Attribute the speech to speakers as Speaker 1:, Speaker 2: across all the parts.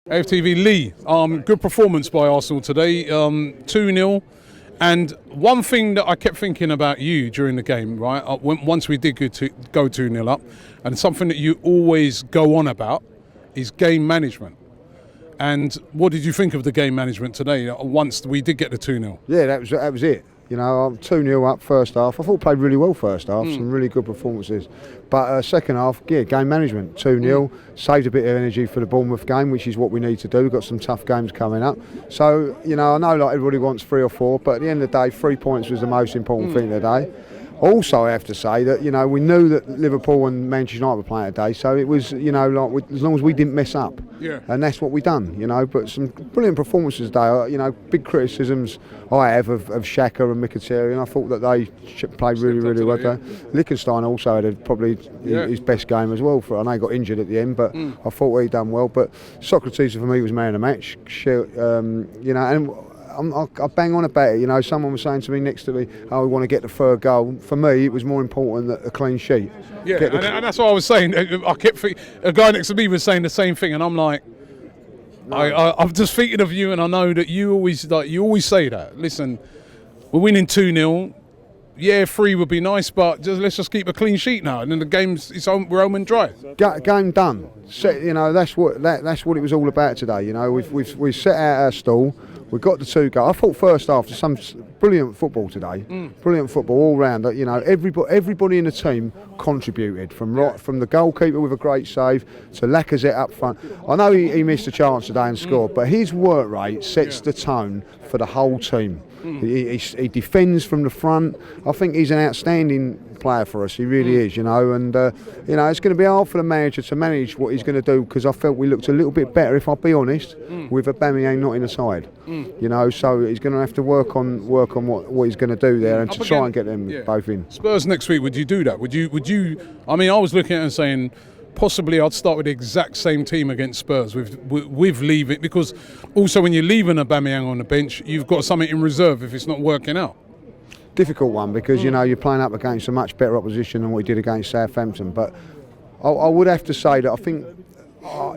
Speaker 1: AFTV Lee, good performance by Arsenal today, 2-0. And one thing that I kept thinking about you during the game, right, once we did go 2-0 up, and something that you always go on about is game management. And what did you think of the game management today once we did get the 2-0?
Speaker 2: Yeah, that was it. You know, I'm 2-0 up first half. I thought we played really well first half, some really good performances. But second half, yeah, game management, 2-0, saved a bit of energy for the Bournemouth game, which is what we need to do. We've got some tough games coming up. So, you know, I know like everybody wants 3 or 4, but at the end of the day, 3 points was the most important thing today. Also, I have to say that, you know, we knew that Liverpool and Manchester United were playing today, so it was, you know, like as long as we didn't mess up.
Speaker 1: Yeah.
Speaker 2: And that's what we done, you know. But some brilliant performances today. You know, big criticisms I have of Xhaka and Mkhitaryan. I thought that they played really well there. Liechtenstein also had probably his best game as well. I know he got injured at the end, but I thought he done well. But Sokratis for me was man of the match. You know, and I bang on about it. You know, someone was saying to me next to me, "Oh, we want to get the third goal." For me, it was more important that a clean sheet.
Speaker 1: Yeah, and that's what I was saying. I kept a guy next to me was saying the same thing, and I'm like, I'm just thinking of you, and I know that you always say that. Listen, we're winning 2-0. Yeah, 3 would be nice, but let's just keep a clean sheet now, and then the we're home and dry.
Speaker 2: Game done. You know, that's what it was all about today. You know, we've set out our stall. We got the 2 goals. I thought first half some brilliant football today. Brilliant football all round. You know, everybody in the team contributed from the goalkeeper with a great save to Lacazette up front. I know he missed a chance today and scored, but his work rate sets the tone for the whole team. He defends from the front. I think he's an outstanding player for us. He really is, you know. And you know, it's going to be hard for the manager to manage what he's going to do, because I felt we looked a little bit better, if I'll be honest, with Aubameyang not in the side. You know, so he's going to have to work on what he's going to do there, and to try and get them both in.
Speaker 1: Spurs next week. Would you do that? Would you? I mean, I was looking at it and saying, possibly I'd start with the exact same team against Spurs with leaving, because also when you're leaving Aubameyang on the bench, you've got something in reserve if it's not working out.
Speaker 2: Difficult one, because you know, you're playing up against a much better opposition than what we did against Southampton. But I would have to say that I think,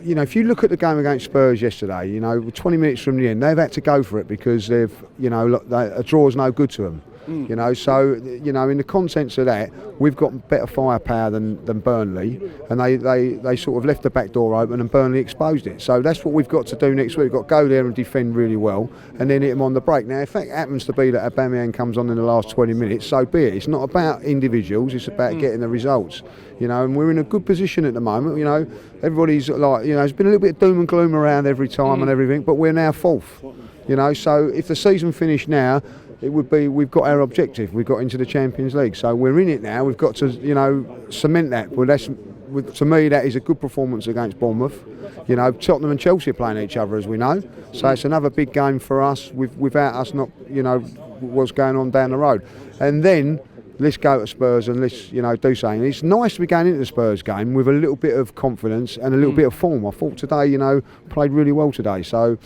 Speaker 2: you know, if you look at the game against Spurs yesterday, you know, 20 minutes from the end, they've had to go for it, because they've, you know, a draw's no good to them. You know, so, you know, in the contents of that, we've got better firepower than Burnley, and they sort of left the back door open and Burnley exposed it. So that's what we've got to do next week. We've got to go there and defend really well, and then hit them on the break. Now, if it happens to be that Aubameyang comes on in the last 20 minutes, so be it. It's not about individuals, it's about getting the results. You know, and we're in a good position at the moment. You know, everybody's like, you know, there's been a little bit of doom and gloom around every time and everything, but we're now 4th. You know, so if the season finished now, it would be, we've got our objective. We've got into the Champions League, so we're in it now. We've got to, you know, cement that. Well, to me, that is a good performance against Bournemouth. You know, Tottenham and Chelsea are playing each other, as we know. So it's another big game for us, without us not, you know, what's going on down the road. And then let's go to Spurs and let's, you know, do something. It's nice to be going into the Spurs game with a little bit of confidence and a little bit of form. I thought today, you know, played really well today. So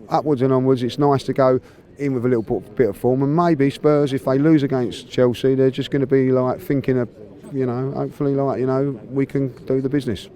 Speaker 2: upwards and onwards, it's nice to go in with a little bit of form, and maybe Spurs, if they lose against Chelsea, they're just going to be like thinking of, you know, hopefully, like, you know, we can do the business.